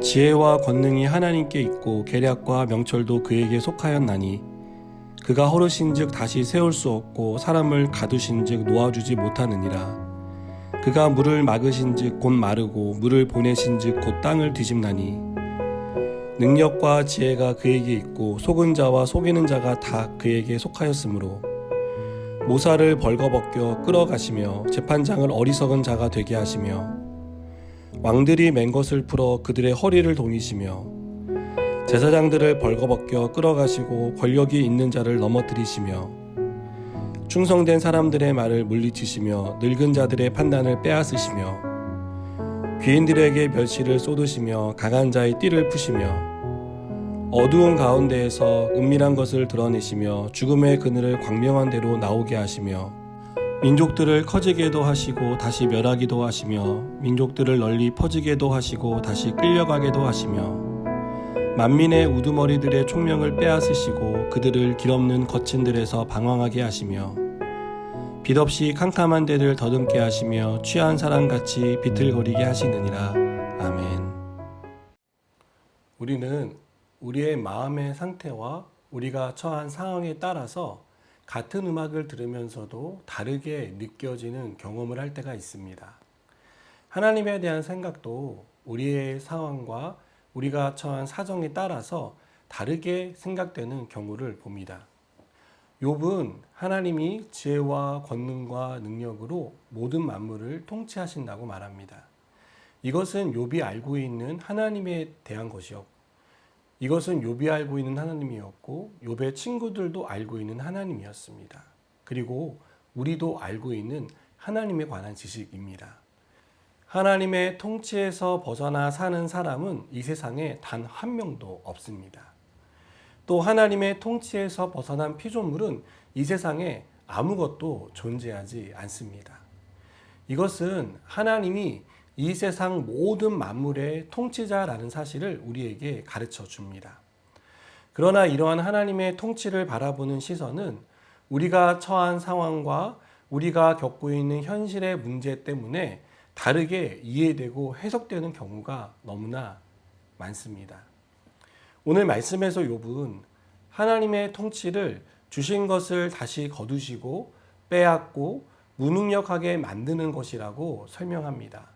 지혜와 권능이 하나님께 있고 계략과 명철도 그에게 속하였나니 그가 허르신즉 다시 세울 수 없고 사람을 가두신즉 놓아주지 못하느니라. 그가 물을 막으신즉 곧 마르고 물을 보내신즉 곧 땅을 뒤집나니 능력과 지혜가 그에게 있고 속은 자와 속이는 자가 다 그에게 속하였으므로 모사를 벌거벗겨 끌어가시며 재판장을 어리석은 자가 되게 하시며 왕들이 맨 것을 풀어 그들의 허리를 동이시며 제사장들을 벌거벗겨 끌어가시고 권력이 있는 자를 넘어뜨리시며 충성된 사람들의 말을 물리치시며 늙은 자들의 판단을 빼앗으시며 귀인들에게 멸시를 쏟으시며 강한 자의 띠를 푸시며 어두운 가운데에서 은밀한 것을 드러내시며 죽음의 그늘을 광명한 대로 나오게 하시며 민족들을 커지게도 하시고 다시 멸하기도 하시며 민족들을 널리 퍼지게도 하시고 다시 끌려가게도 하시며 만민의 우두머리들의 총명을 빼앗으시고 그들을 길없는 거친들에서 방황하게 하시며 빛 없이 캄캄한 데를 더듬게 하시며 취한 사람같이 비틀거리게 하시느니라. 아멘. 우리는 우리의 마음의 상태와 우리가 처한 상황에 따라서 같은 음악을 들으면서도 다르게 느껴지는 경험을 할 때가 있습니다. 하나님에 대한 생각도 우리의 상황과 우리가 처한 사정에 따라서 다르게 생각되는 경우를 봅니다. 욥은 하나님이 지혜와 권능과 능력으로 모든 만물을 통치하신다고 말합니다. 이것은 욥이 알고 있는 하나님에 대한 것이었고 이것은 욥이 알고 있는 하나님이었고 욥의 친구들도 알고 있는 하나님이었습니다. 그리고 우리도 알고 있는 하나님에 관한 지식입니다. 하나님의 통치에서 벗어나 사는 사람은 이 세상에 단 한 명도 없습니다. 또 하나님의 통치에서 벗어난 피조물은 이 세상에 아무것도 존재하지 않습니다. 이것은 하나님이 이 세상 모든 만물의 통치자라는 사실을 우리에게 가르쳐 줍니다. 그러나 이러한 하나님의 통치를 바라보는 시선은 우리가 처한 상황과 우리가 겪고 있는 현실의 문제 때문에 다르게 이해되고 해석되는 경우가 너무나 많습니다. 오늘 말씀에서 욥은 하나님의 통치를 주신 것을 다시 거두시고 빼앗고 무능력하게 만드는 것이라고 설명합니다.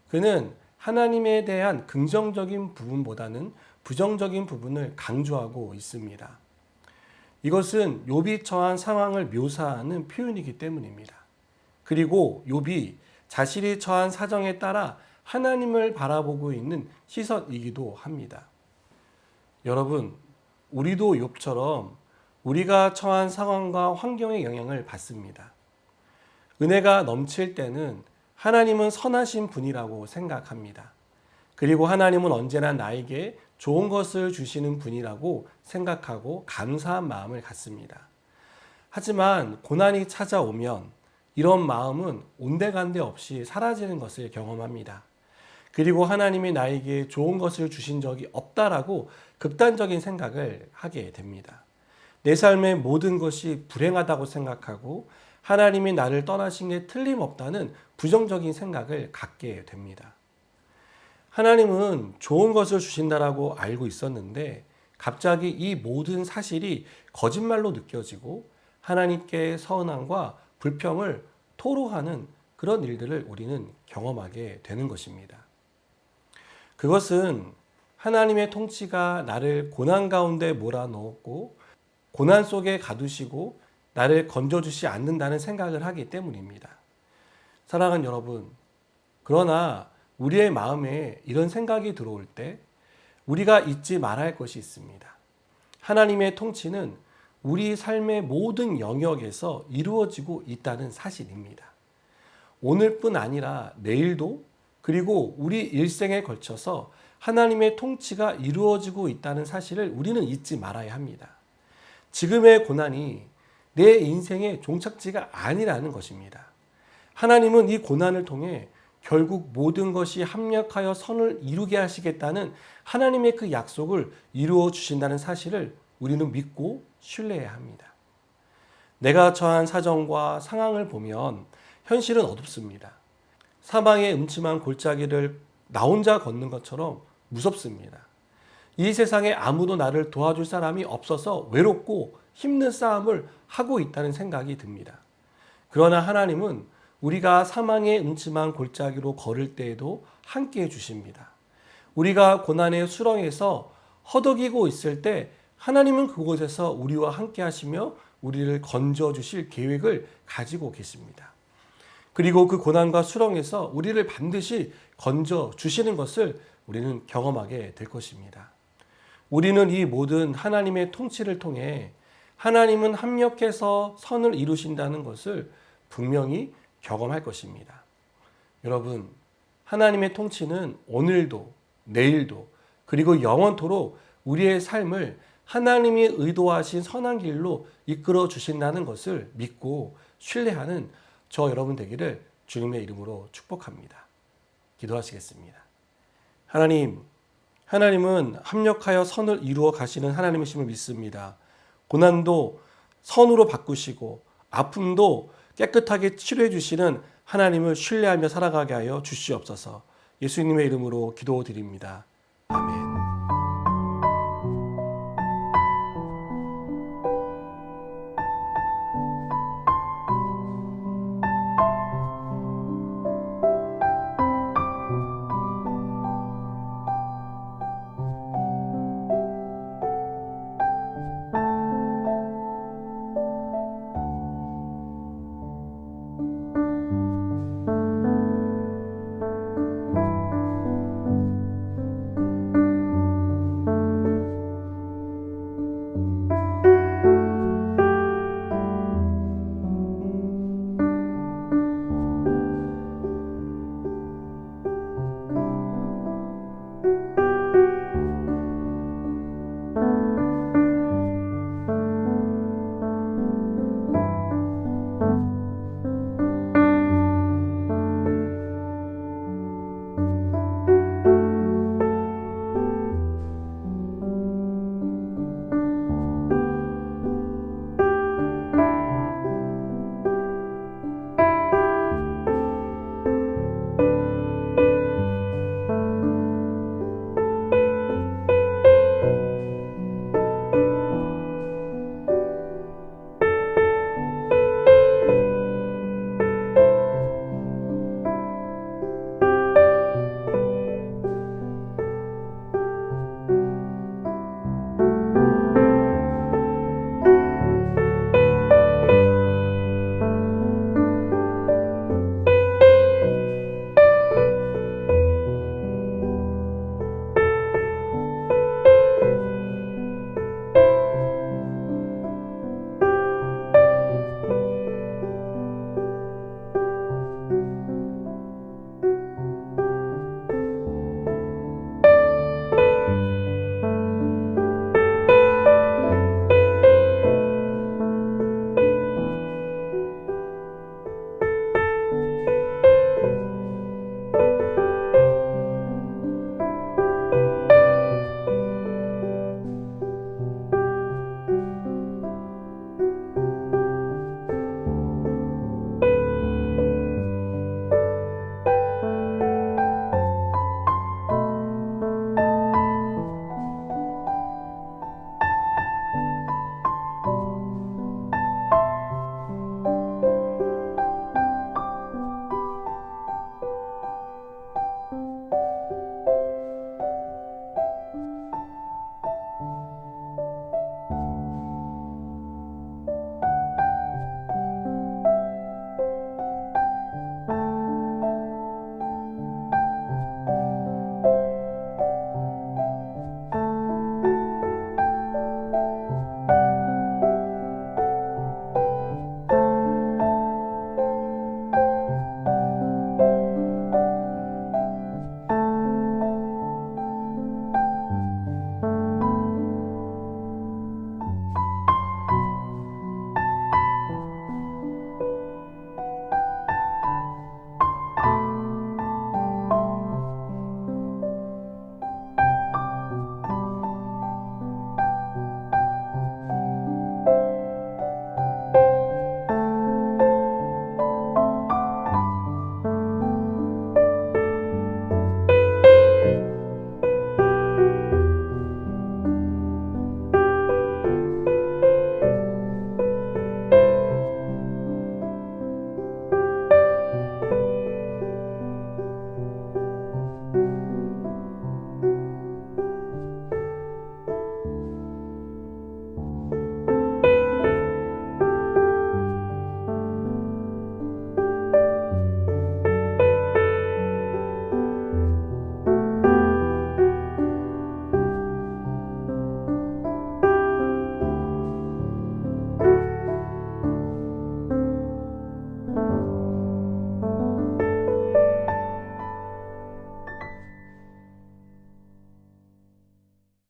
그는 하나님에 대한 긍정적인 부분보다는 부정적인 부분을 강조하고 있습니다. 이것은 욥이 처한 상황을 묘사하는 표현이기 때문입니다. 그리고 욥이 자신이 처한 사정에 따라 하나님을 바라보고 있는 시선이기도 합니다. 여러분, 우리도 욥처럼 우리가 처한 상황과 환경의 영향을 받습니다. 은혜가 넘칠 때는 하나님은 선하신 분이라고 생각합니다. 그리고 하나님은 언제나 나에게 좋은 것을 주시는 분이라고 생각하고 감사한 마음을 갖습니다. 하지만 고난이 찾아오면 이런 마음은 온데간데 없이 사라지는 것을 경험합니다. 그리고 하나님이 나에게 좋은 것을 주신 적이 없다라고 극단적인 생각을 하게 됩니다. 내 삶의 모든 것이 불행하다고 생각하고 하나님이 나를 떠나신 게 틀림없다는 부정적인 생각을 갖게 됩니다. 하나님은 좋은 것을 주신다라고 알고 있었는데 갑자기 이 모든 사실이 거짓말로 느껴지고 하나님께 서운함과 불평을 토로하는 그런 일들을 우리는 경험하게 되는 것입니다. 그것은 하나님의 통치가 나를 고난 가운데 몰아넣었고 고난 속에 가두시고 나를 건져주지 않는다는 생각을 하기 때문입니다. 사랑하는 여러분, 그러나 우리의 마음에 이런 생각이 들어올 때 우리가 잊지 말아야 할 것이 있습니다. 하나님의 통치는 우리 삶의 모든 영역에서 이루어지고 있다는 사실입니다. 오늘뿐 아니라 내일도 그리고 우리 일생에 걸쳐서 하나님의 통치가 이루어지고 있다는 사실을 우리는 잊지 말아야 합니다. 지금의 고난이 내 인생의 종착지가 아니라는 것입니다. 하나님은 이 고난을 통해 결국 모든 것이 합력하여 선을 이루게 하시겠다는 하나님의 그 약속을 이루어 주신다는 사실을 우리는 믿고 신뢰해야 합니다. 내가 처한 사정과 상황을 보면 현실은 어둡습니다. 사망의 음침한 골짜기를 나 혼자 걷는 것처럼 무섭습니다. 이 세상에 아무도 나를 도와줄 사람이 없어서 외롭고 힘든 싸움을 하고 있다는 생각이 듭니다. 그러나 하나님은 우리가 사망의 음침한 골짜기로 걸을 때에도 함께 해주십니다. 우리가 고난의 수렁에서 허덕이고 있을 때 하나님은 그곳에서 우리와 함께 하시며 우리를 건져주실 계획을 가지고 계십니다. 그리고 그 고난과 수렁에서 우리를 반드시 건져주시는 것을 우리는 경험하게 될 것입니다. 우리는 이 모든 하나님의 통치를 통해 하나님은 합력해서 선을 이루신다는 것을 분명히 경험할 것입니다. 여러분, 하나님의 통치는 오늘도, 내일도, 그리고 영원토록 우리의 삶을 하나님이 의도하신 선한 길로 이끌어 주신다는 것을 믿고 신뢰하는 저 여러분 되기를 주님의 이름으로 축복합니다. 기도하시겠습니다. 하나님은 합력하여 선을 이루어 가시는 하나님이심을 믿습니다. 고난도 선으로 바꾸시고 아픔도 깨끗하게 치료해 주시는 하나님을 신뢰하며 살아가게 하여 주시옵소서. 예수님의 이름으로 기도드립니다. 아멘.